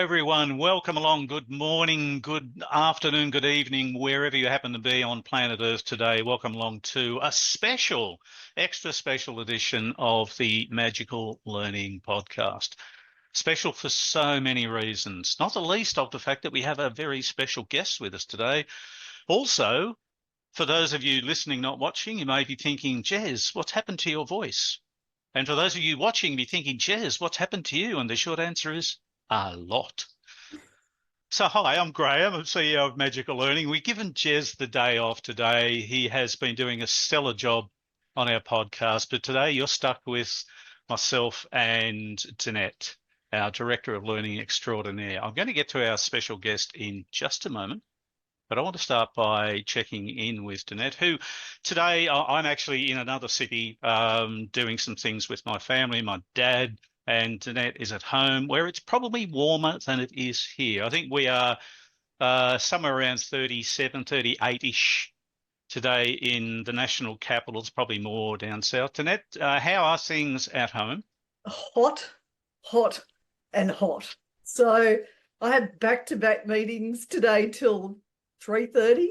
everyone. Welcome along. Good morning, good afternoon, good evening, wherever you happen to be on planet Earth today. Welcome along to a special, extra special edition of the Magical Learning Podcast. Special for so many reasons, not the least of the fact that we have a very special guest with us today. Also, for those of you listening, not watching, you may be thinking, Jez, what's happened to your voice? And for those of you watching, be thinking, Jez, what's happened to you? And the short answer is a lot. So hi, I'm Grahame, I'm CEO of Magical Learning. We've given Jez the day off today. He has been doing a stellar job on our podcast, but today you're stuck with myself and Danette, our Director of Learning Extraordinaire. I'm going to get to our special guest in just a moment, but I want to start by checking in with Danette, who today I'm actually in another city doing some things with my family, my dad, and Danette is at home where it's probably warmer than it is here. I think we are somewhere around 37, 38-ish today in the national capital. It's probably more down south. Danette, how are things at home? Hot, hot and hot. So I had back-to-back meetings today till 3:30.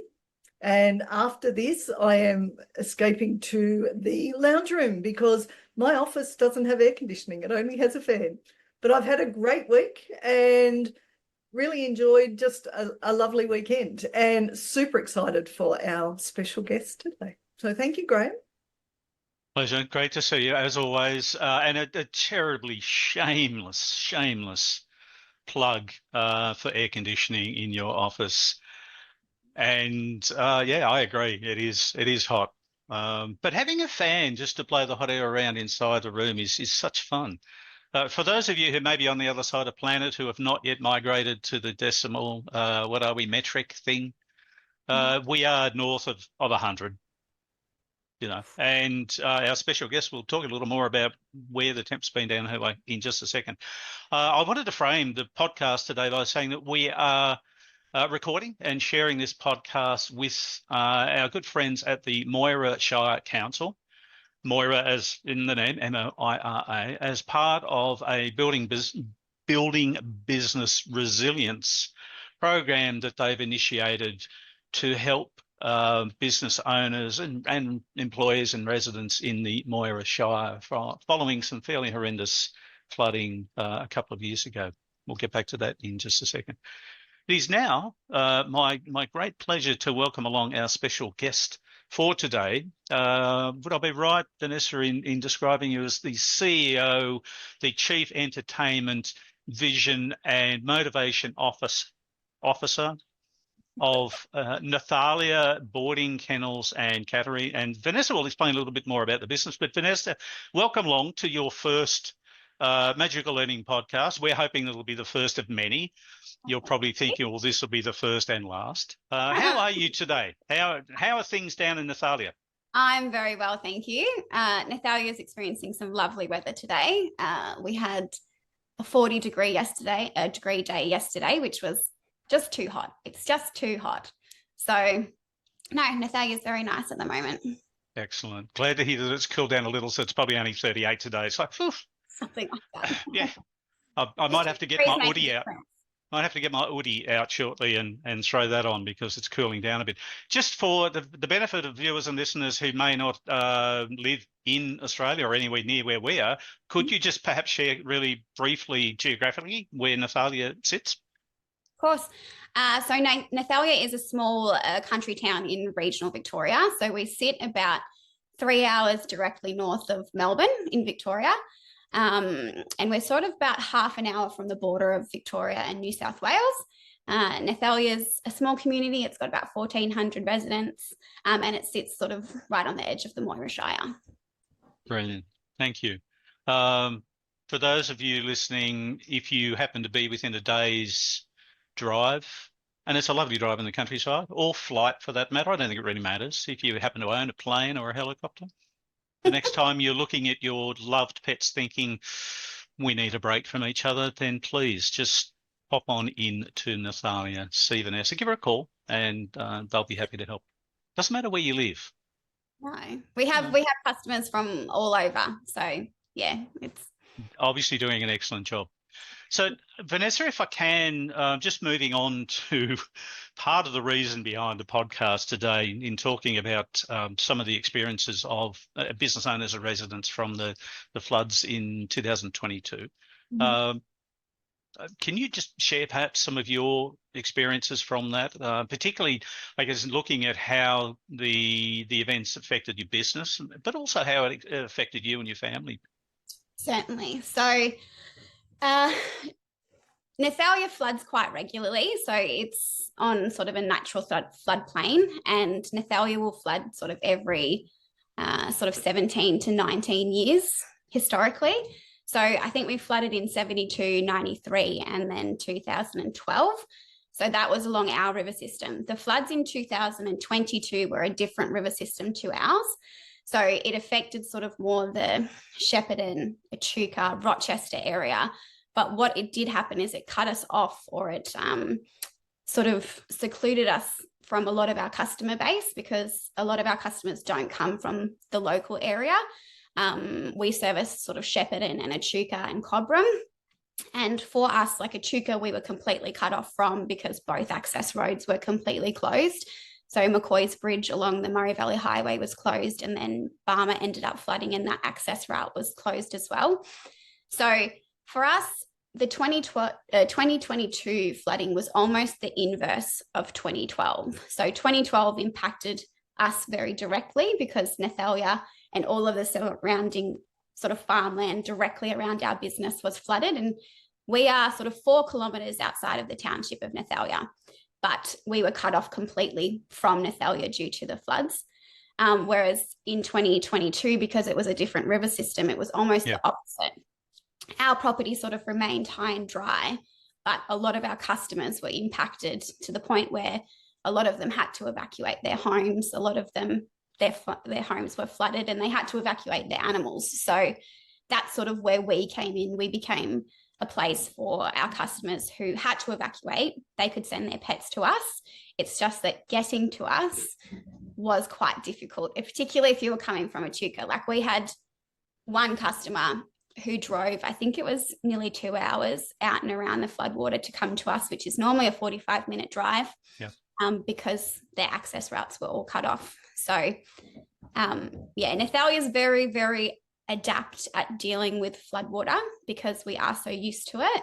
And after this, I am escaping to the lounge room because my office doesn't have air conditioning. It only has a fan. But I've had a great week and really enjoyed just a lovely weekend and super excited for our special guest today. So thank you, Grahame. Pleasure. Great to see you as always. And a terribly shameless plug for air conditioning in your office. And yeah, I agree. It is hot. But having a fan just to blow the hot air around inside the room is such fun. For those of you who may be on the other side of the planet who have not yet migrated to the decimal, metric thing, we are north of 100. And our special guest will talk a little more about where the temp's been down here in just a second. I wanted to frame the podcast today by saying that we are recording and sharing this podcast with our good friends at the Moira Shire Council. Moira, as in the name, M-O-I-R-A, as part of a building business resilience program that they've initiated to help business owners and employees and residents in the Moira Shire following some fairly horrendous flooding a couple of years ago. We'll get back to that in just a second. It is now my great pleasure to welcome along our special guest for today. Would I be right, Vanessa, in describing you as the CEO, the Chief Entertainment, Vision and Motivation Officer of Nathalia Boarding Kennels and Catering? And Vanessa will explain a little bit more about the business. But Vanessa, welcome along to your first Magical Learning Podcast. We're hoping it'll be the first of many. You're probably thinking, well, this will be the first and last. How are you today? How are things down in Nathalia? I'm very well, thank you. Nathalia is experiencing some lovely weather today. We had a 40-degree day yesterday, which was just too hot. It's just too hot. So, no, Nathalia is very nice at the moment. Excellent. Glad to hear that it's cooled down a little, so it's probably only 38 today. It's like, something like that. Yeah. I might have to get my hoodie out. Might have to get my hoodie out shortly and throw that on because it's cooling down a bit. Just for the benefit of viewers and listeners who may not live in Australia or anywhere near where we are, could you just perhaps share really briefly geographically where Nathalia sits? Of course. So Nathalia is a small country town in regional Victoria. So we sit about 3 hours directly north of Melbourne in Victoria. And we're sort of about half an hour from the border of Victoria and New South Wales. Nathalia is a small community. It's got about 1,400 residents, and it sits sort of right on the edge of the Moira Shire. Brilliant. Thank you. For those of you listening, if you happen to be within a day's drive, and it's a lovely drive in the countryside, or flight for that matter, I don't think it really matters. If you happen to own a plane or a helicopter, the next time you're looking at your loved pets thinking, we need a break from each other, then please just pop on in to Nathalia, see Vanessa, give her a call, and they'll be happy to help. Doesn't matter where you live. No, we have customers from all over. So yeah, it's obviously doing an excellent job. So, Vanessa, if I can, just moving on to part of the reason behind the podcast today in talking about some of the experiences of business owners and residents from the floods in 2022. Mhm. Can you just share perhaps some of your experiences from that, particularly, I guess, looking at how the events affected your business, but also how it affected you and your family? Certainly. So Nathalia floods quite regularly. So it's on sort of a natural floodplain, and Nathalia will flood sort of every sort of 17 to 19 years historically. So I think we flooded in 72, 93, and then 2012. So that was along our river system. The floods in 2022 were a different river system to ours. So it affected sort of more the Shepparton, Echuca, Rochester area. But what it did happen is it cut us off, or it sort of secluded us from a lot of our customer base, because a lot of our customers don't come from the local area. We service sort of Shepparton and Echuca and Cobram. And for us, like Echuca, we were completely cut off from, because both access roads were completely closed. So McCoy's Bridge along the Murray Valley Highway was closed, and then Barmer ended up flooding, and that access route was closed as well. So for us, the 2022 flooding was almost the inverse of 2012. So 2012 impacted us very directly, because Nathalia and all of the surrounding sort of farmland directly around our business was flooded. And we are sort of 4 kilometres outside of the township of Nathalia, but we were cut off completely from Nathalia due to the floods. Whereas in 2022, because it was a different river system, it was almost the opposite. Our property sort of remained high and dry, but a lot of our customers were impacted to the point where a lot of them had to evacuate their homes. A lot of them, their homes were flooded, and they had to evacuate their animals. So that's sort of where we came in. We became a place for our customers who had to evacuate. They could send their pets to us. It's just that getting to us was quite difficult, particularly if you were coming from Echuca. Like, we had one customer who drove, I think it was nearly 2 hours out and around the floodwater to come to us, which is normally a 45-minute drive, because their access routes were all cut off. So, Nathalia is very, very adept at dealing with floodwater, because we are so used to it.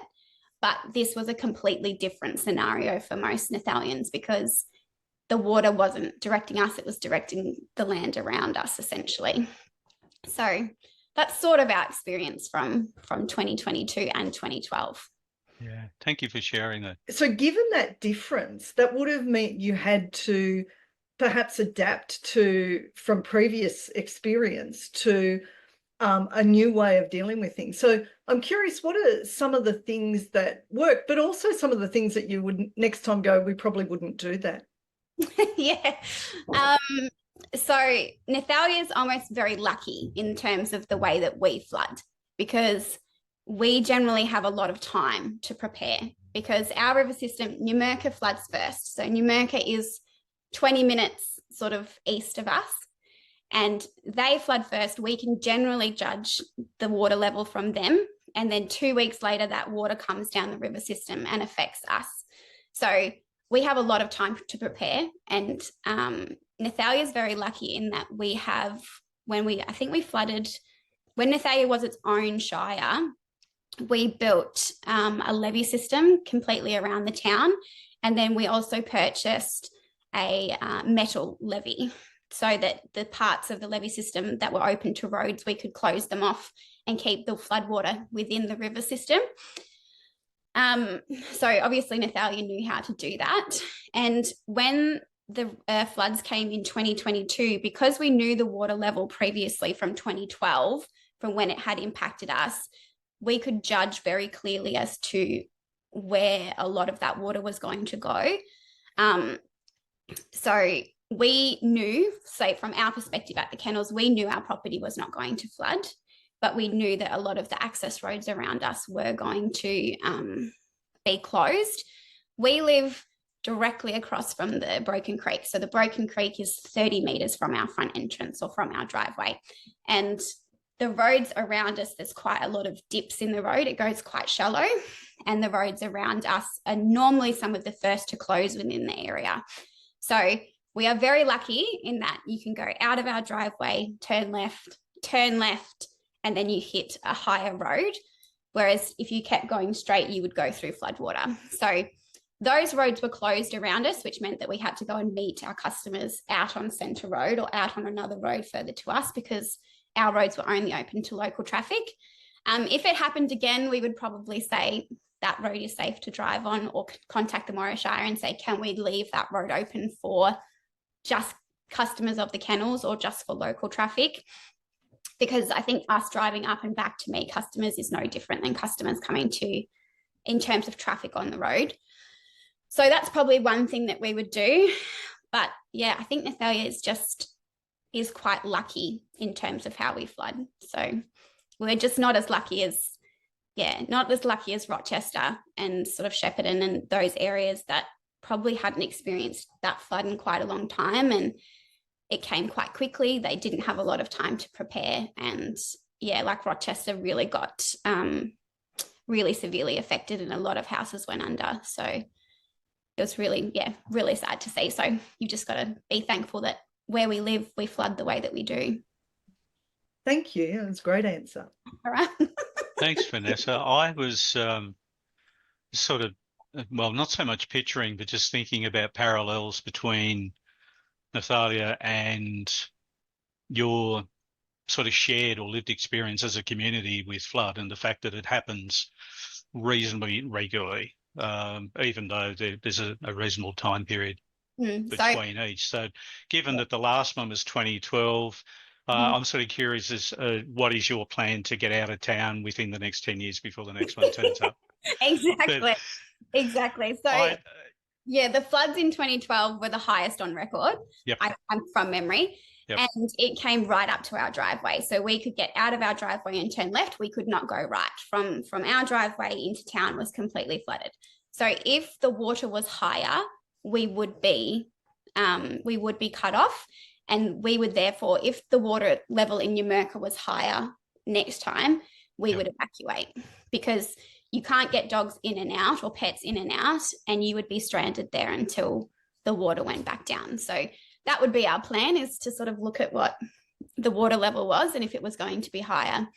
But this was a completely different scenario for most Nathalians, because the water wasn't directing us, it was directing the land around us, essentially. So that's sort of our experience from 2022 and 2012. Yeah, thank you for sharing that. So given that difference, that would have meant you had to perhaps adapt to, from previous experience, to a new way of dealing with things. So I'm curious, what are some of the things that work, but also some of the things that you would next time go, we probably wouldn't do that? So Nathalia is almost very lucky in terms of the way that we flood, because we generally have a lot of time to prepare, because our river system, Numurkah, floods first. So Numurkah is 20 minutes sort of east of us, and they flood first. We can generally judge the water level from them, and then 2 weeks later that water comes down the river system and affects us. So we have a lot of time to prepare, and Nathalia is very lucky in that we have, I think we flooded, when Nathalia was its own shire, we built a levee system completely around the town, and then we also purchased a metal levee, so that the parts of the levee system that were open to roads, we could close them off and keep the floodwater within the river system. So obviously Nathalia knew how to do that. And when the floods came in 2022, because we knew the water level previously from 2012, from when it had impacted us, we could judge very clearly as to where a lot of that water was going to go. So we knew, say from our perspective at the kennels, we knew our property was not going to flood, but we knew that a lot of the access roads around us were going to be closed. We live directly across from the Broken Creek. So the Broken Creek is 30 metres from our front entrance, or from our driveway. And the roads around us, there's quite a lot of dips in the road. It goes quite shallow, and the roads around us are normally some of the first to close within the area. So we are very lucky in that you can go out of our driveway, turn left, and then you hit a higher road. Whereas if you kept going straight, you would go through floodwater. So those roads were closed around us, which meant that we had to go and meet our customers out on Centre Road or out on another road further to us, because our roads were only open to local traffic. If it happened again, we would probably say that road is safe to drive on, or contact the Moira Shire and say, can we leave that road open for just customers of the kennels or just for local traffic? Because I think us driving up and back to meet customers is no different than customers coming to in terms of traffic on the road. So that's probably one thing that we would do. But yeah, I think Nathalia is quite lucky in terms of how we flood. So we're just not as lucky as Rochester and sort of Shepparton and those areas that probably hadn't experienced that flood in quite a long time, and it came quite quickly. They didn't have a lot of time to prepare, and yeah, like Rochester really got really severely affected, and a lot of houses went under. So it was really sad to see. So you just got to be thankful that where we live, we flood the way that we do. Thank you. That's a great answer. All right. Thanks, Vanessa. I was sort of, well, not so much picturing, but just thinking about parallels between Nathalia and your sort of shared or lived experience as a community with flood, and the fact that it happens reasonably regularly, even though there's a reasonable time period between each. So given that the last one was 2012, I'm sort of curious as what is your plan to get out of town within the next 10 years before the next one turns up? Exactly. So the floods in 2012 were the highest on record. Yep. I'm from memory. Yep. And it came right up to our driveway. So we could get out of our driveway and turn left. We could not go right. From our driveway into town was completely flooded. So if the water was higher, we would be cut off. And we would therefore, if the water level in Numurkah was higher next time, we would evacuate, because you can't get dogs in and out or pets in and out, and you would be stranded there until the water went back down. So that would be our plan, is to sort of look at what the water level was, and if it was going to be higher,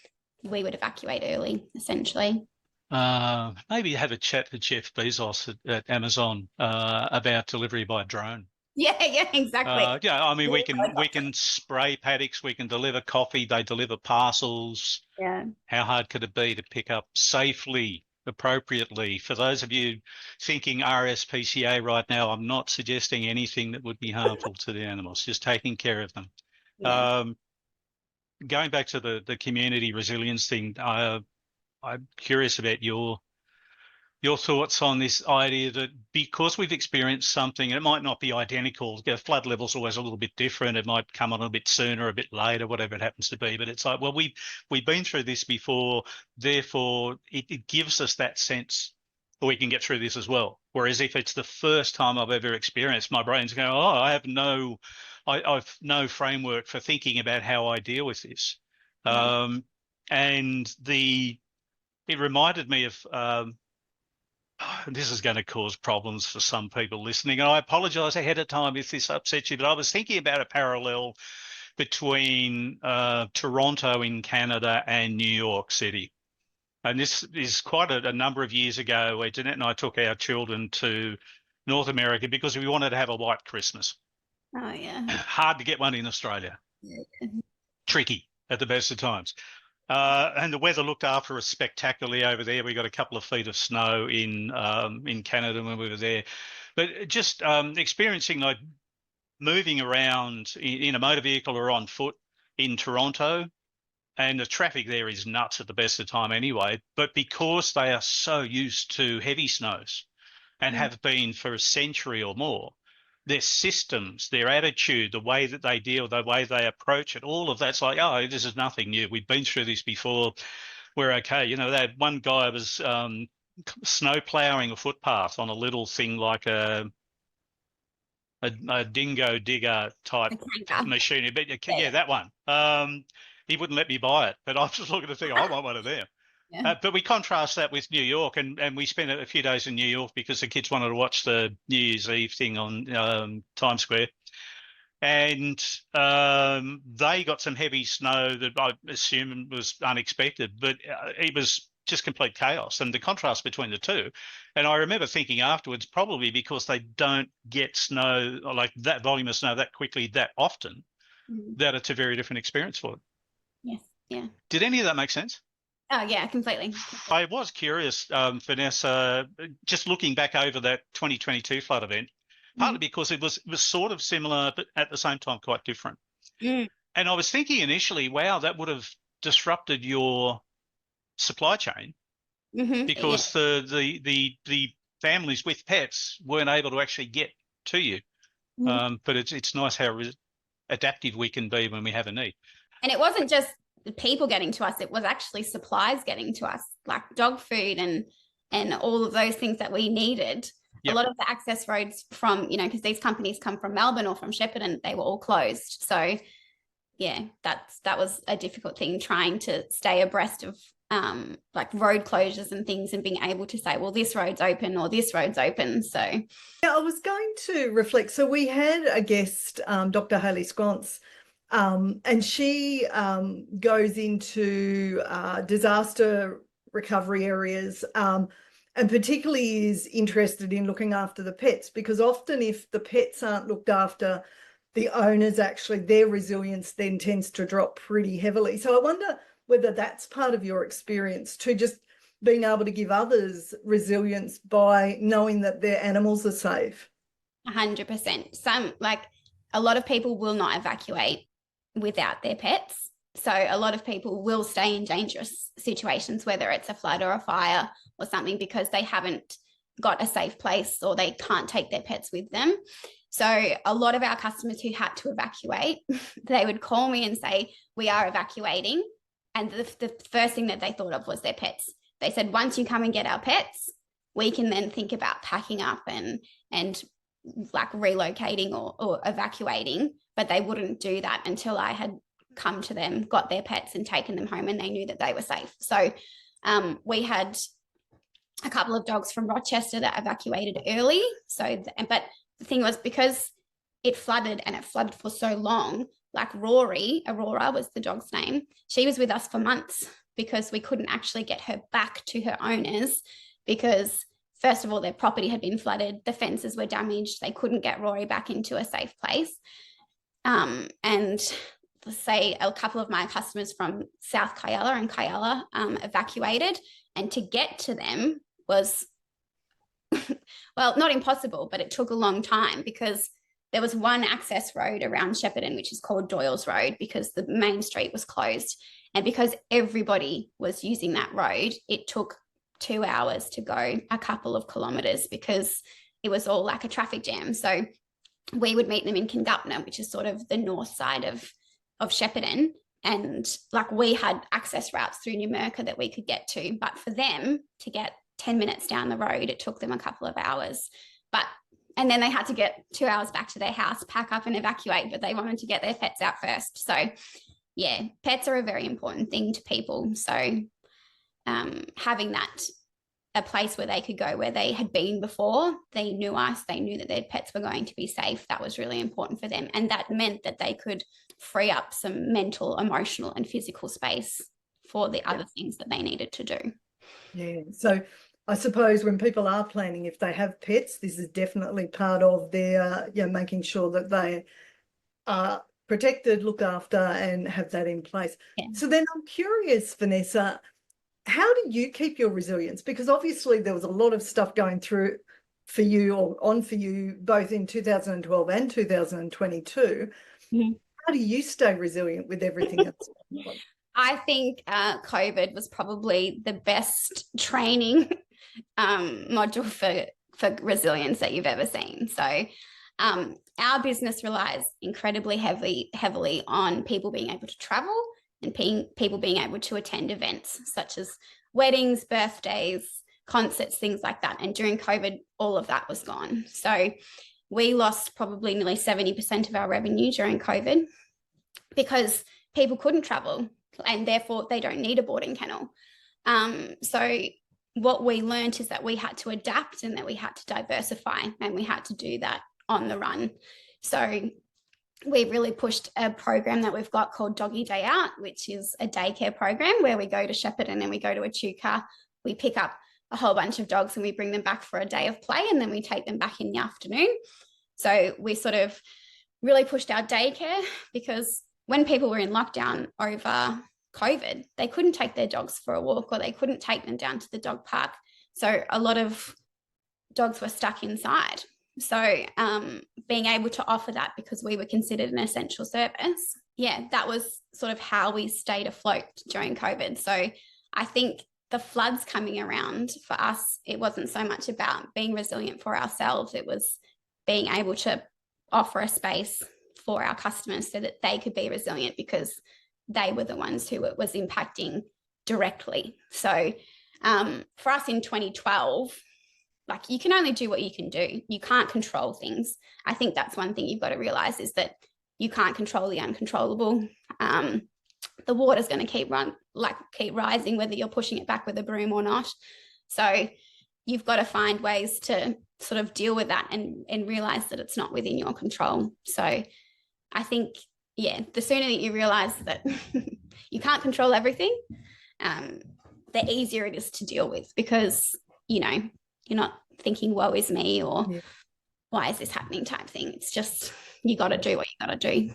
we would evacuate early, essentially. Maybe have a chat with Jeff Bezos at Amazon about delivery by drone. Yeah, exactly. I mean, we can spray paddocks, we can deliver coffee, they deliver parcels. Yeah. How hard could it be to pick up safely, appropriately? For those of you thinking RSPCA right now, I'm not suggesting anything that would be harmful to the animals, just taking care of them. Yeah. Going back to the community resilience thing, I'm curious about your thoughts on this idea that because we've experienced something, and it might not be identical, flood level's always a little bit different, it might come on a bit sooner, a bit later, whatever it happens to be, but it's like, well, we've been through this before, therefore it gives us that sense that we can get through this as well. Whereas if it's the first time I've ever experienced, my brain's going, I've no framework for thinking about how I deal with this. And it reminded me of, this is going to cause problems for some people listening, and I apologise ahead of time if this upsets you, but I was thinking about a parallel between Toronto in Canada and New York City. And this is quite a number of years ago, where Danette and I took our children to North America because we wanted to have a white Christmas. Oh, yeah. Hard to get one in Australia. Yeah. Tricky at the best of times. And the weather looked after us spectacularly over there. We got a couple of feet of snow in Canada when we were there. But just experiencing like moving around in a motor vehicle or on foot in Toronto, and the traffic there is nuts at the best of time anyway. But because they are so used to heavy snows and have been for a century or more, their systems, their attitude, the way that they deal, the way they approach it, all of that's like, oh, this is nothing new. We've been through this before. We're okay. You know, that one guy was snow plowing a footpath on a little thing like a dingo digger type machine. But yeah, that one. he wouldn't let me buy it. But I was looking to think, I want one of them. Yeah. But we contrast that with New York, and we spent a few days in New York because the kids wanted to watch the New Year's Eve thing on Times Square. And they got some heavy snow that I assume was unexpected, but it was just complete chaos, and the contrast between the two. And I remember thinking afterwards, probably because they don't get snow, like that volume of snow that quickly, that often, that it's a very different experience for them. Yes. Yeah. Did any of that make sense? Oh, yeah, completely. I was curious, Vanessa, just looking back over that 2022 flood event, partly because it was sort of similar, but at the same time quite different. And I was thinking initially, wow, that would have disrupted your supply chain because the families with pets weren't able to actually get to you. But it's nice how adaptive we can be when we have a need. And it wasn't just the people getting to us, it was actually supplies getting to us, like dog food and all of those things that we needed. Yep. A lot of the access roads from, because these companies come from Melbourne or from Shepparton, they were all closed. So yeah, that was a difficult thing, trying to stay abreast of like road closures and things, and being able to say, well, this road's open or this road's open. So yeah, I was going to reflect. So we had a guest, Dr. Hayley Sconce, and she goes into disaster recovery areas, and particularly is interested in looking after the pets, because often if the pets aren't looked after, the owners actually, their resilience then tends to drop pretty heavily. So I wonder whether that's part of your experience too, just being able to give others resilience by knowing that their animals are safe. 100%. A lot of people will not evacuate without their pets. So a lot of people will stay in dangerous situations, whether it's a flood or a fire or something, because they haven't got a safe place or they can't take their pets with them. So a lot of our customers who had to evacuate, they would call me and say, we are evacuating. And the first thing that they thought of was their pets. They said, once you come and get our pets, we can then think about packing up and like relocating or evacuating. But they wouldn't do that until I had come to them, got their pets and taken them home, and they knew that they were safe. So we had a couple of dogs from Rochester that evacuated early. But the thing was, because it flooded and it flooded for so long, like Aurora was the dog's name, she was with us for months because we couldn't actually get her back to her owners, because first of all, their property had been flooded, the fences were damaged, they couldn't get Rory back into a safe place. And say a couple of my customers from South Kyalla and Kyalla evacuated, and to get to them was, well, not impossible, but it took a long time, because there was one access road around Shepparton, which is called Doyle's Road, because the main street was closed. And because everybody was using that road, it took 2 hours to go a couple of kilometres, because it was all like a traffic jam. So we would meet them in Kingupna, which is sort of the north side of Shepparton. And like we had access routes through Numurkah that we could get to. But for them to get 10 minutes down the road, it took them a couple of hours. And then they had to get 2 hours back to their house, pack up and evacuate, but they wanted to get their pets out first. So yeah, pets are a very important thing to people. So having a place where they could go, where they had been before, they knew us, they knew that their pets were going to be safe. That was really important for them. And that meant that they could free up some mental, emotional and physical space for the other things that they needed to do. Yeah. So I suppose when people are planning, if they have pets, this is definitely part of their, making sure that they are protected, look after, and have that in place. Yeah. So then I'm curious, Vanessa, how do you keep your resilience? Because obviously there was a lot of stuff going through for you or on for you, both in 2012 and 2022. Mm-hmm. How do you stay resilient with everything else? I think COVID was probably the best training module for resilience that you've ever seen. So our business relies incredibly heavily on people being able to travel and people being able to attend events such as weddings, birthdays, concerts, things like that. And during COVID, all of that was gone. So we lost probably nearly 70% of our revenue during COVID because people couldn't travel. and therefore they don't need a boarding kennel. So what we learned is that we had to adapt and that we had to diversify, and we had to do that on the run. So we really pushed a program that we've got called Doggy Day Out, which is a daycare program where we go to Shepparton and we go to Echuca. We pick up a whole bunch of dogs and we bring them back for a day of play, and then we take them back in the afternoon. So we sort of really pushed our daycare, because when people were in lockdown over COVID, they couldn't take their dogs for a walk, or they couldn't take them down to the dog park. So a lot of dogs were stuck inside. So being able to offer that, because we were considered an essential service, that was sort of how we stayed afloat during COVID. So I think the floods coming around for us, it wasn't so much about being resilient for ourselves. It was being able to offer a space for our customers so that they could be resilient, because they were the ones who it was impacting directly. So for us in 2012, like, you can only do what you can do. You can't control things. I think that's one thing you've got to realize, is that you can't control the uncontrollable. The water's going to keep rising, whether you're pushing it back with a broom or not. So you've got to find ways to sort of deal with that and realize that it's not within your control. So I think, the sooner that you realize that you can't control everything, the easier it is to deal with, because, you're not thinking, woe is me, or why is this happening type thing. It's just, you got to do what you got to do.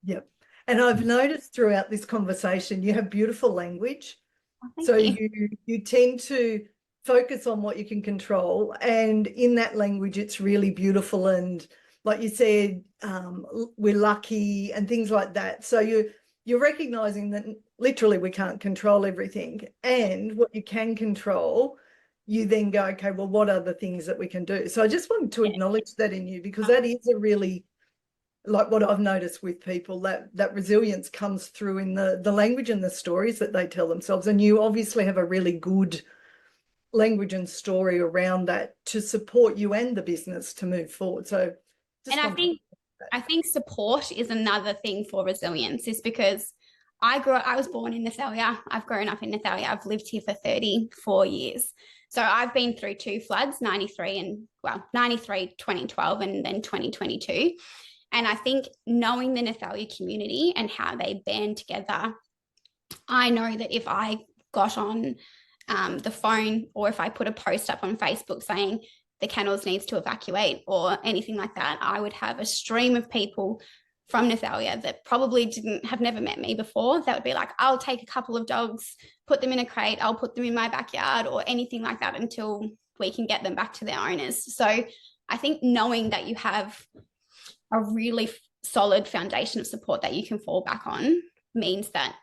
Yep. And I've noticed throughout this conversation, you have beautiful language. So you tend to focus on what you can control. And in that language, it's really beautiful. And like you said, we're lucky and things like that. So you're recognizing that literally we can't control everything. And what you can control, you then go, okay, well, what are the things that we can do? So I just wanted to acknowledge that in you, because that is a really, like, what I've noticed with people, that resilience comes through in the language and the stories that they tell themselves. And you obviously have a really good language and story around that to support you and the business to move forward. So I think support is another thing for resilience, is because I was born in Nathalia. I've grown up in Nathalia. I've lived here for 34 years. So I've been through two floods, 93, 2012, and then 2022. And I think knowing the Nathalia community and how they band together, I know that if I got on the phone, or if I put a post up on Facebook saying the kennels needs to evacuate or anything like that, I would have a stream of people from Nathalia that probably have never met me before. That would be like, I'll take a couple of dogs, put them in a crate, I'll put them in my backyard, or anything like that, until we can get them back to their owners. So I think knowing that you have a really solid foundation of support that you can fall back on means that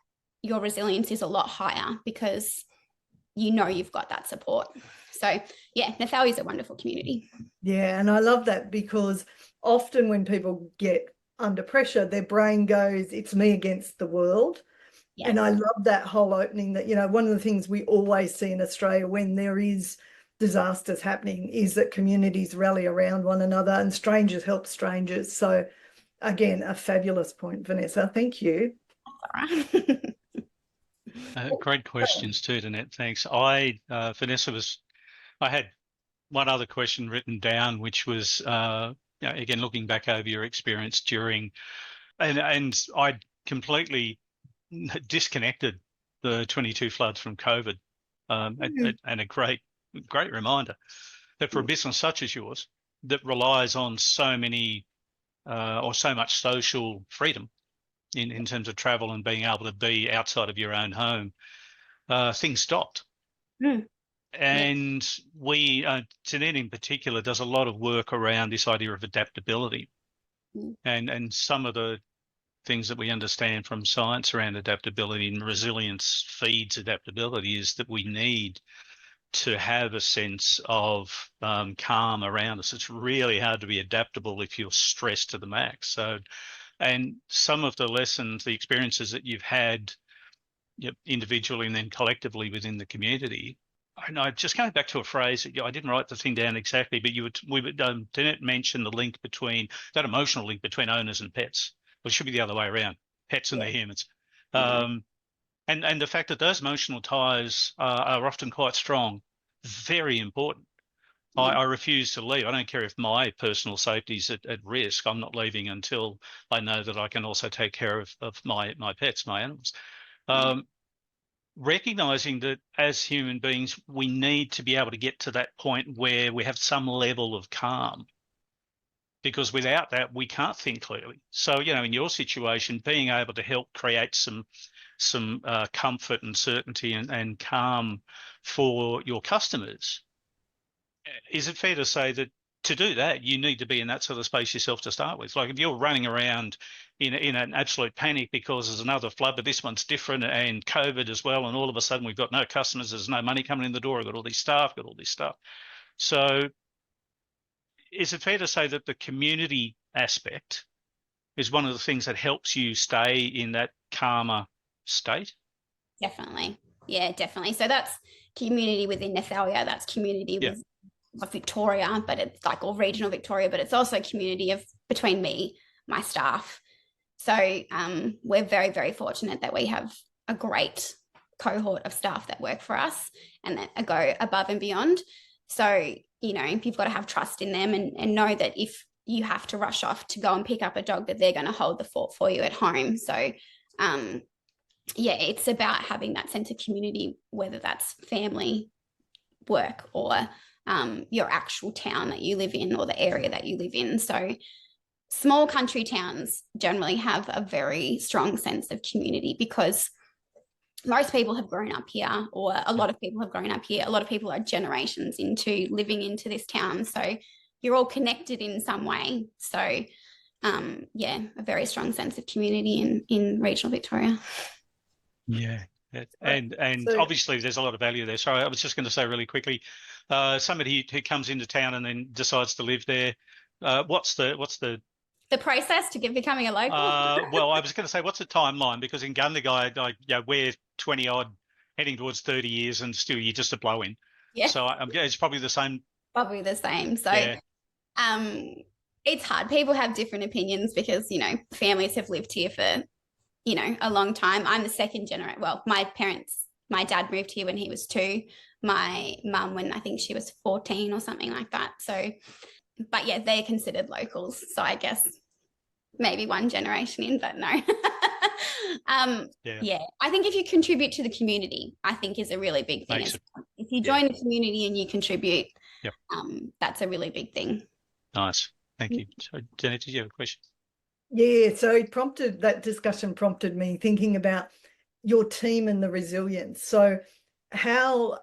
your resilience is a lot higher, because you've got that support. So Nathalia is a wonderful community. Yeah, and I love that, because often when people get under pressure, their brain goes, it's me against the world. Yeah. And I love that whole opening, that, one of the things we always see in Australia when there is disasters happening is that communities rally around one another and strangers help strangers. So again, a fabulous point, Vanessa. Thank you. Great questions too, Danette. Thanks. I had one other question written down, which was, again, looking back over your experience during, and I completely disconnected the 22 floods from COVID, and a great reminder that for a business such as yours that relies on so many or so much social freedom in terms of travel and being able to be outside of your own home, things stopped. And we, Danette in particular, does a lot of work around this idea of adaptability. And some of the things that we understand from science around adaptability and resilience feeds adaptability is that we need to have a sense of calm around us. It's really hard to be adaptable if you're stressed to the max. So, and some of the lessons, the experiences that you've had individually and then collectively within the community. I know, just going back to a phrase, I didn't write the thing down exactly, but Danette mentioned the link between, that emotional link between owners and pets. Well, it should be the other way around, pets and their humans. And the fact that those emotional ties are often quite strong, very important. I refuse to leave. I don't care if my personal safety is at risk. I'm not leaving until I know that I can also take care of my pets, my animals. Recognizing that as human beings, we need to be able to get to that point where we have some level of calm, because without that, we can't think clearly. So, you know, in your situation, being able to help create some comfort and certainty and calm for your customers, is it fair to say that to do that, you need to be in that sort of space yourself to start with? Like if you're running around in an absolute panic because there's another flood, but this one's different, and COVID as well, and all of a sudden we've got no customers, there's no money coming in the door, I've got all these staff, got all this stuff. So is it fair to say that the community aspect is one of the things that helps you stay in that calmer state? Definitely. Yeah, definitely. So that's community within Nathalia, that's community with Victoria, but it's like all regional Victoria, but it's also community of between me, my staff. So we're very, very fortunate that we have a great cohort of staff that work for us and that go above and beyond. So, you know, you've got to have trust in them and know that if you have to rush off to go and pick up a dog, that they're going to hold the fort for you at home. So yeah, it's about having that sense of community, whether that's family, work, or your actual town that you live in or the area that you live in. So small country towns generally have a very strong sense of community because most people have grown up here, or a lot of people have grown up here. A lot of people are generations into living into this town. So you're all connected in some way. So yeah, a very strong sense of community in regional Victoria. Yeah. And so, obviously there's a lot of value there. Sorry, I was just going to say really quickly, somebody who comes into town and then decides to live there, what's the process to becoming a local? Well, I was going to say, what's the timeline? Because in Gundagai, we're 20 odd, heading towards 30 years, and still you're just a blow in. Yeah. So it's probably the same. Probably the same. So it's hard. People have different opinions because, you know, families have lived here for, you know, a long time. I'm the second generation. Well, my dad moved here when he was 2, my mum when I think she was 14 or something like that. So, but yeah, they're considered locals. So I guess maybe one generation in, but no. Yeah, I think if you contribute to the community, I think is a really big thing. If you join the community and you contribute, that's a really big thing. Nice. Thank you. So, Danette, did you have a question? Yeah, so that discussion prompted me thinking about your team and the resilience. So how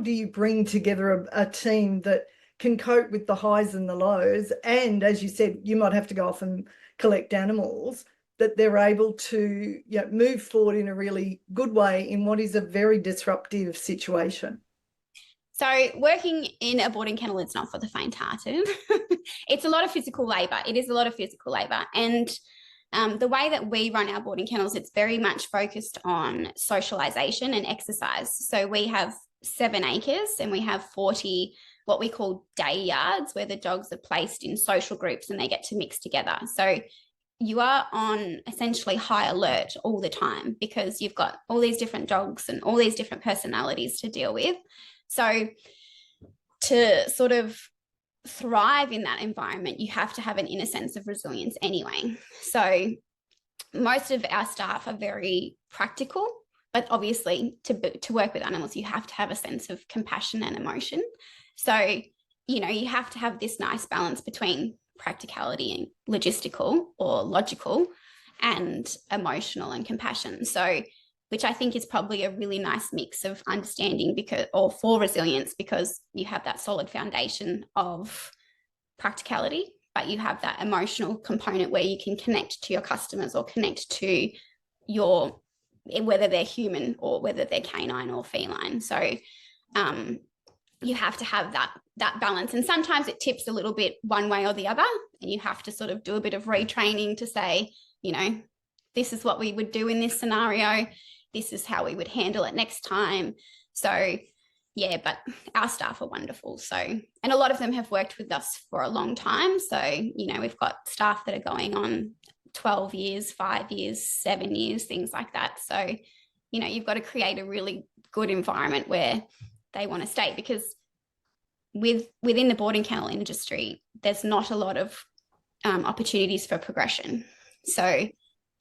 do you bring together a team that can cope with the highs and the lows? And as you said, you might have to go off and collect animals, that they're able to move forward in a really good way in what is a very disruptive situation. So working in a boarding kennel is not for the faint-hearted. It's a lot of physical labour. It is a lot of physical labour. And the way that we run our boarding kennels, it's very much focused on socialisation and exercise. So we have 7 acres and we have 40 what we call day yards where the dogs are placed in social groups and they get to mix together. So you are on essentially high alert all the time because you've got all these different dogs and all these different personalities to deal with. So to sort of thrive in that environment, you have to have an inner sense of resilience anyway. So most of our staff are very practical, but obviously to work with animals, you have to have a sense of compassion and emotion. So, you know, you have to have this nice balance between practicality and logistical or logical and emotional and compassion. So which I think is probably a really nice mix of understanding for resilience, because you have that solid foundation of practicality, but you have that emotional component where you can connect to your customers or connect to whether they're human or whether they're canine or feline. So you have to have that balance. And sometimes it tips a little bit one way or the other, and you have to sort of do a bit of retraining to say, you know, this is what we would do in this scenario. This is how we would handle it next time. So yeah, but our staff are wonderful. So, and a lot of them have worked with us for a long time. So, you know, we've got staff that are going on 12 years, 5 years, 7 years, things like that. So you know, you've got to create a really good environment where they want to stay, because within the boarding kennel industry, there's not a lot of opportunities for progression. So,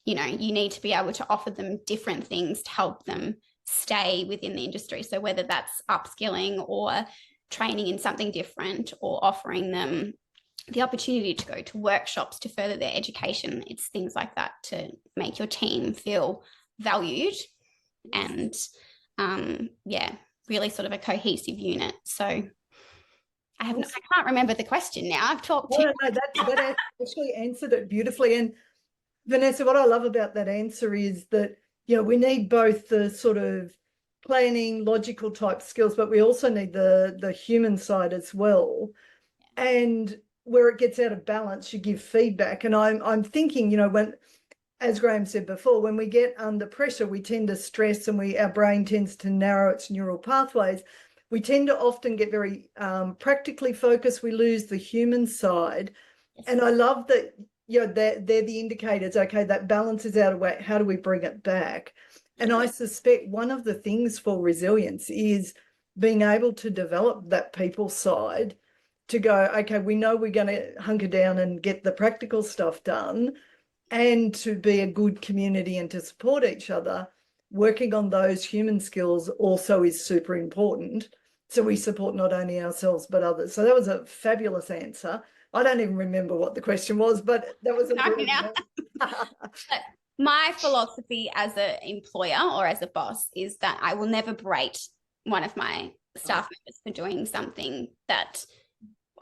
you know, you need to be able to offer them different things to help them stay within the industry. So whether that's upskilling or training in something different, or offering them the opportunity to go to workshops to further their education, it's things like that to make your team feel valued and really sort of a cohesive unit. So I can't remember the question now. I've talked to No, that actually answered it beautifully. And Vanessa, what I love about that answer is that, you know, we need both the sort of planning, logical type skills, but we also need the human side as well. And where it gets out of balance, you give feedback. And I'm thinking, you know, when, as Grahame said before, when we get under pressure, we tend to stress, and our brain tends to narrow its neural pathways. We tend to often get very practically focused. We lose the human side. And I love that, you know, they're the indicators. Okay, that balance is out of whack. How do we bring it back? And I suspect one of the things for resilience is being able to develop that people side, to go, okay, we know we're going to hunker down and get the practical stuff done, and to be a good community and to support each other. Working on those human skills also is super important. So we support not only ourselves, but others. So that was a fabulous answer. I don't even remember what the question was, but that was a brilliant answer. My philosophy as an employer or as a boss is that I will never berate one of my staff members for doing something that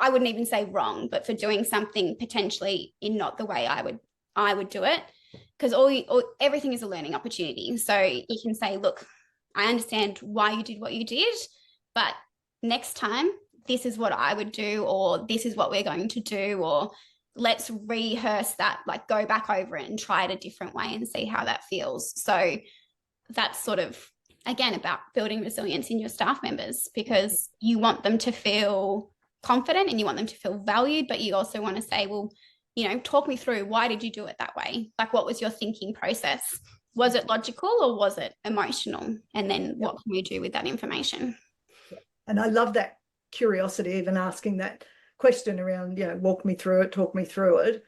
I wouldn't even say wrong, but for doing something potentially in not the way I would do it. Because everything is a learning opportunity. So you can say, look, I understand why you did what you did, but next time this is what I would do, or this is what we're going to do, or let's rehearse that, like go back over it and try it a different way and see how that feels. So that's sort of, again, about building resilience in your staff members, because you want them to feel confident and you want them to feel valued, but you also want to say, well, you know, talk me through, why did you do it that way? Like, what was your thinking process? Was it logical or was it emotional? And then what can we do with that information? And I love that curiosity, even asking that question around, you know, walk me through it, talk me through it,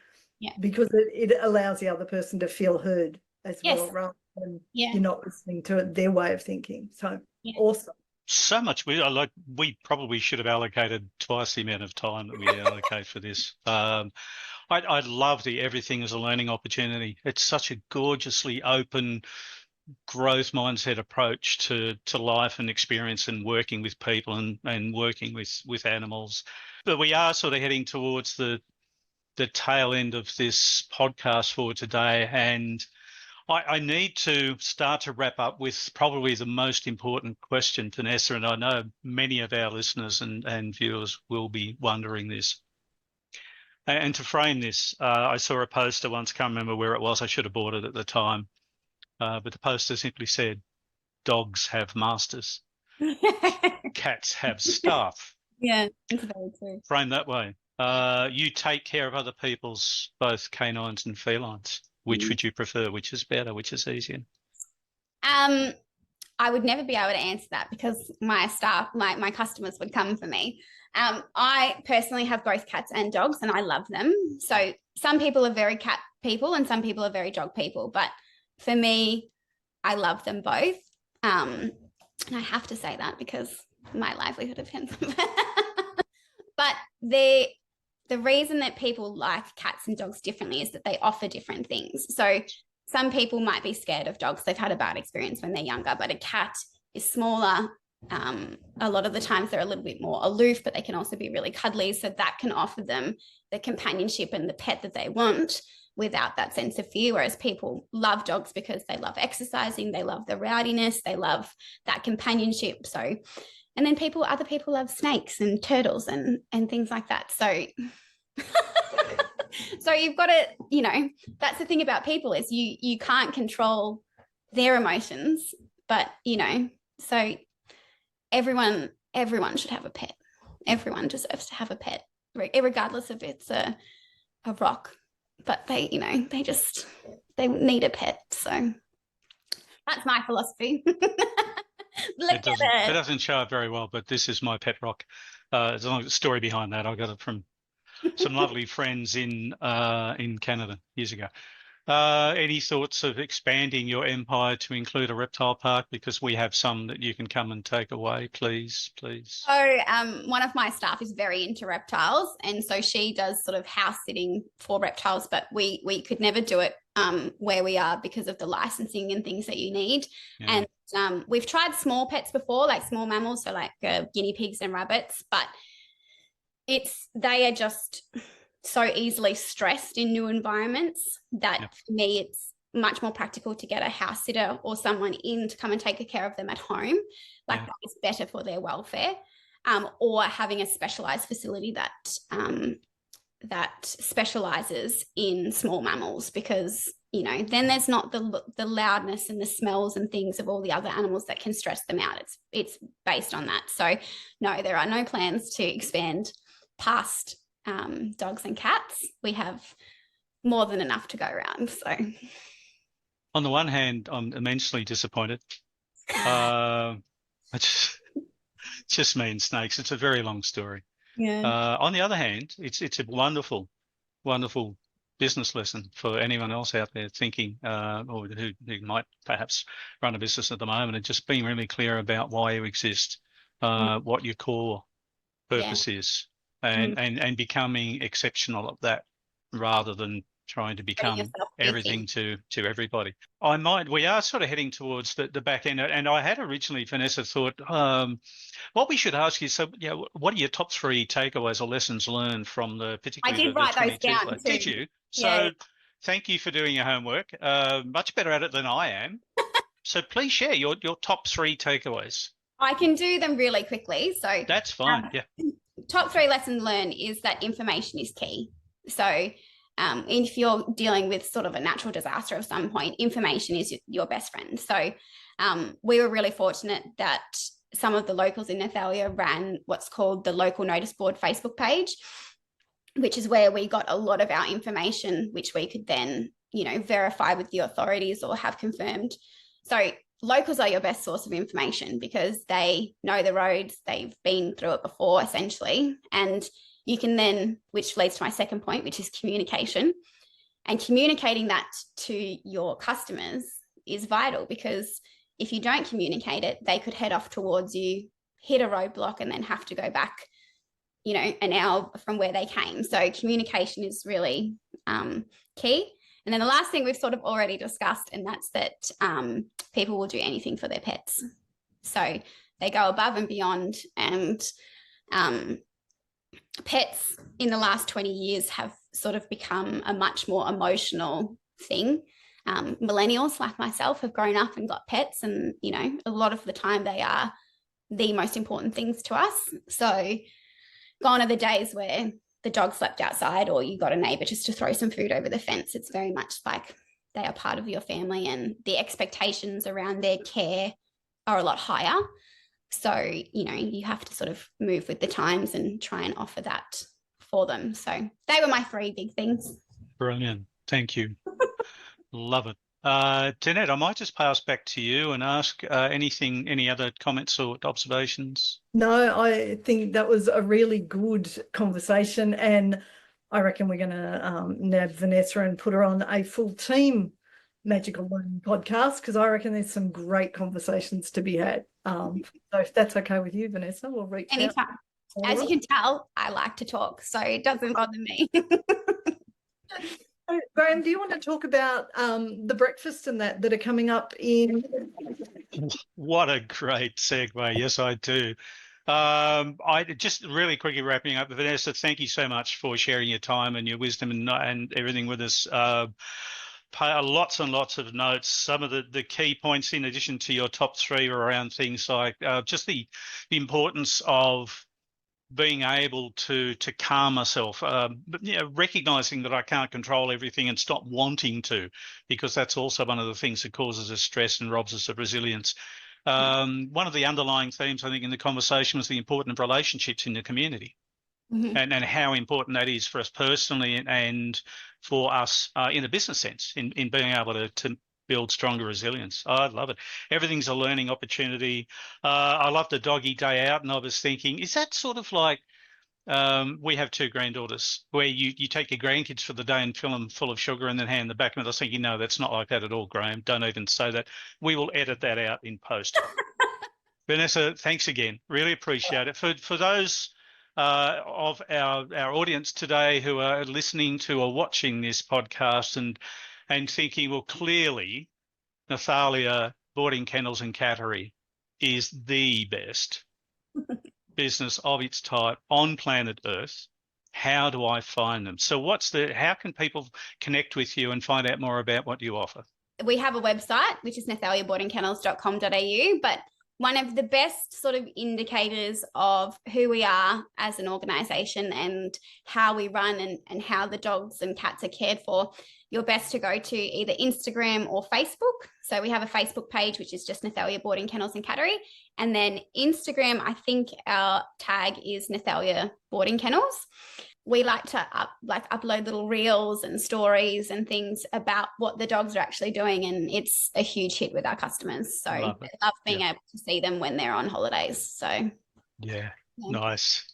because it allows the other person to feel heard as well, rather than you're not listening to their way of thinking. So awesome. So much. We probably should have allocated twice the amount of time that we allocate for this. I love the everything as a learning opportunity. It's such a gorgeously open growth mindset approach to life and experience and working with people and working with animals. But we are sort of heading towards the tail end of this podcast for today, and I need to start to wrap up with probably the most important question, Vanessa, and I know many of our listeners and viewers will be wondering this. And to frame this, I saw a poster once, can't remember where it was, I should have bought it at the time, but the poster simply said, dogs have masters, cats have staff. Yeah, it's very true. Frame that way. You take care of other people's, both canines and felines. Which would you prefer? Which is better? Which is easier? I would never be able to answer that, because my staff, my customers would come for me. I personally have both cats and dogs, and I love them. So some people are very cat people and some people are very dog people. But for me, I love them both. And I have to say that because my livelihood depends on that. But the reason that people like cats and dogs differently is that they offer different things. So some people might be scared of dogs. They've had a bad experience when they're younger, but a cat is smaller. A lot of the times they're a little bit more aloof, but they can also be really cuddly. So that can offer them the companionship and the pet that they want without that sense of fear. Whereas people love dogs because they love exercising, they love the rowdiness, they love that companionship. So, and then other people love snakes and turtles and things like that. So so you've got to, you know, that's the thing about people, is you can't control their emotions, but, you know, so everyone should have a pet. Everyone deserves to have a pet, regardless if it's a rock, but they, you know, they need a pet. So That's my philosophy. It doesn't show up very well, but this is my pet rock. There's a story behind that. I got it from some lovely friends in Canada years ago. Any thoughts of expanding your empire to include a reptile park? Because we have some that you can come and take away, please. So one of my staff is very into reptiles, and so she does sort of house sitting for reptiles, but we could never do it where we are because of the licensing and things that you need. Yeah. And we've tried small pets before, like small mammals, so like guinea pigs and rabbits, but they are just so easily stressed in new environments that for me it's much more practical to get a house sitter or someone in to come and take care of them at home. Like that is better for their welfare. Or having a specialized facility that specializes in small mammals, because then there's not the loudness and the smells and things of all the other animals that can stress them out. It's based on that. So no, there are no plans to expand past dogs and cats. We have more than enough to go around. So on the one hand, I'm immensely disappointed. It's just me and snakes. It's a very long story. Yeah. On the other hand, it's a wonderful business lesson for anyone else out there thinking, or who might perhaps run a business at the moment, and just being really clear about why you exist, what your core purpose is, and becoming exceptional at that rather than trying to become everything to everybody. We are sort of heading towards the back end, and I had originally, Vanessa, thought what we should ask you, so what are your top 3 takeaways or lessons learned from particularly I did write those down too. Did you? So thank you for doing your homework. Much better at it than I am. So please share your top 3 takeaways. I can do them really quickly. So that's fine. Top 3 lessons learned is that information is key. So if you're dealing with sort of a natural disaster of some point, information is your best friend. So we were really fortunate that some of the locals in Nathalia ran what's called the local notice board Facebook page, which is where we got a lot of our information, which we could then, verify with the authorities or have confirmed. So locals are your best source of information because they know the roads, they've been through it before, essentially. And you can then, which leads to my second point, which is communication. And communicating that to your customers is vital, because if you don't communicate it, they could head off towards you, hit a roadblock, and then have to go back, an hour from where they came. So communication is really key. And then the last thing we've sort of already discussed, and that's that people will do anything for their pets. So they go above and beyond, and pets in the last 20 years have sort of become a much more emotional thing. Millennials like myself have grown up and got pets, and a lot of the time they are the most important things to us. So gone are the days where the dog slept outside or you got a neighbour just to throw some food over the fence. It's very much like they are part of your family, and the expectations around their care are a lot higher. So, you have to sort of move with the times and try and offer that for them. So they were my 3 big things. Brilliant. Thank you. Love it. Danette, I might just pass back to you and ask any other comments or observations? No, I think that was a really good conversation, and I reckon we're going to nab Vanessa and put her on a full team Magical Learning podcast, because I reckon there's some great conversations to be had. So if that's okay with you, Vanessa, we'll reach anytime. Out. As you can tell, I like to talk, so it doesn't bother me. Grahame, do you want to talk about the breakfast and that are coming up in? What a great segue. Yes, I do. I just really quickly wrapping up, Vanessa, thank you so much for sharing your time and your wisdom and everything with us. Lots and lots of notes. Some of the key points, in addition to your top 3, were around things like just the importance of being able to calm myself, recognizing that I can't control everything and stop wanting to, because that's also one of the things that causes us stress and robs us of resilience. One of the underlying themes, I think, in the conversation was the importance of relationships in the community. Mm-hmm. and how important that is for us personally and for us in a business sense, in being able to build stronger resilience. Oh, I love it. Everything's a learning opportunity. I love the doggy day out, and I was thinking, is that sort of like, we have two granddaughters where you take your grandkids for the day and fill them full of sugar and then hand them back. And I was thinking, no, that's not like that at all, Grahame. Don't even say that. We will edit that out in post. Vanessa, thanks again. Really appreciate it. For those of our audience today who are listening to or watching this podcast and thinking, well, clearly Nathalia Boarding Kennels and Cattery is the best business of its type on planet Earth. How do I find them? So how can people connect with you and find out more about what you offer? We have a website, which is nathaliaboardingkennels.com.au, but one of the best sort of indicators of who we are as an organisation and how we run and how the dogs and cats are cared for, you're best to go to either Instagram or Facebook. So we have a Facebook page, which is just Nathalia Boarding Kennels and Cattery. And then Instagram, I think our tag is Nathalia Boarding Kennels. We like to upload little reels and stories and things about what the dogs are actually doing, and it's a huge hit with our customers. So I love being able to see them when they're on holidays. So yeah. Nice.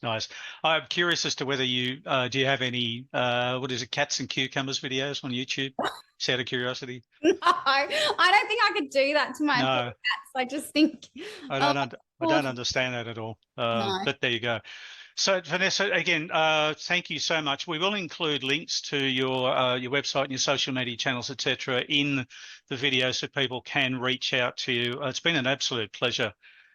I'm curious as to whether you do you have any cats and cucumbers videos on YouTube? Just out of curiosity. No, I don't think I could do that to my cats. I just think I don't understand that at all. No. But there you go. So Vanessa, again, thank you so much. We will include links to your website and your social media channels, etc., in the video so people can reach out to you. It's been an absolute pleasure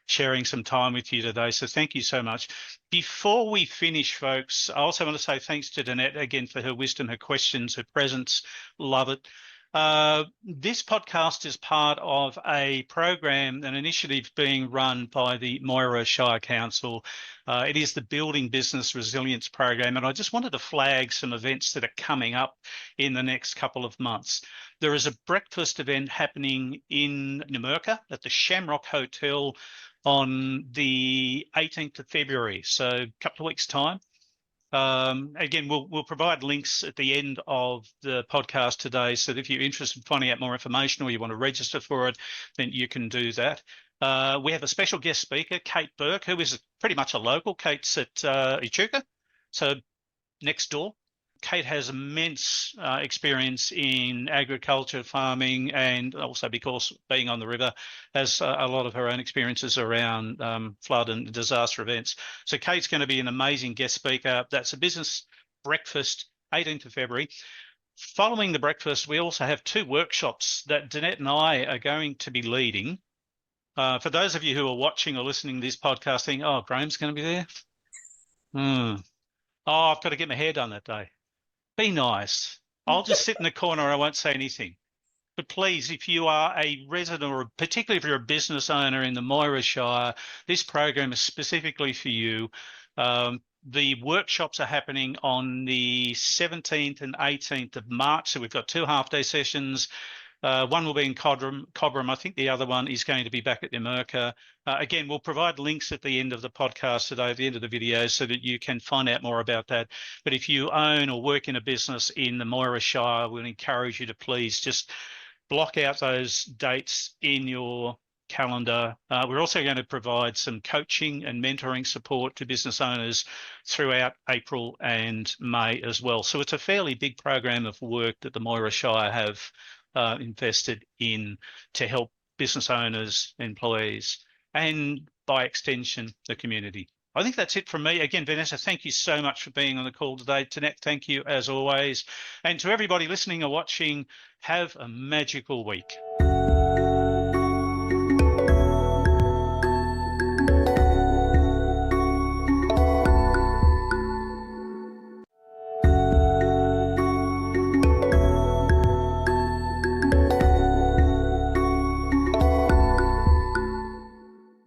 sharing some time with you today. So thank you so much. Before we finish, folks, I also want to say thanks to Danette again for her wisdom, her questions, her presence. Love it. This podcast is part of a program, an initiative being run by the Moira Shire Council. It is the Building Business Resilience Program, and I just wanted to flag some events that are coming up in the next couple of months. There is a breakfast event happening in Numurkah at the Shamrock Hotel on the 18th of February, so a couple of weeks' time. Again, we'll provide links at the end of the podcast today, so that if you're interested in finding out more information or you want to register for it, then you can do that. We have a special guest speaker, Kate Burke, who is pretty much a local. Kate's at Echuca, so next door. Kate has immense experience in agriculture, farming, and also, because being on the river, has a lot of her own experiences around flood and disaster events. So Kate's going to be an amazing guest speaker. That's a business breakfast, 18th of February. Following the breakfast, we also have two workshops that Danette and I are going to be leading. For those of you who are watching or listening to this podcast thinking, oh, Grahame's going to be there? Oh, I've got to get my hair done that day. Be nice. I'll just sit in the corner and I won't say anything. But please, if you are a resident or particularly if you're a business owner in the Moira Shire, this program is specifically for you. The workshops are happening on the 17th and 18th of March. So we've got two half-day sessions. One will be in Cobram. I think the other one is going to be back at Numurkah. Again, we'll provide links at the end of the podcast today, at the end of the video, so that you can find out more about that. But if you own or work in a business in the Moira Shire, we'll encourage you to please just block out those dates in your calendar. We're also going to provide some coaching and mentoring support to business owners throughout April and May as well. So it's a fairly big program of work that the Moira Shire have invested in to help business owners, employees, and by extension, the community. I think that's it from me. Again, Vanessa, thank you so much for being on the call today. Danette, thank you as always. And to everybody listening or watching, have a magical week.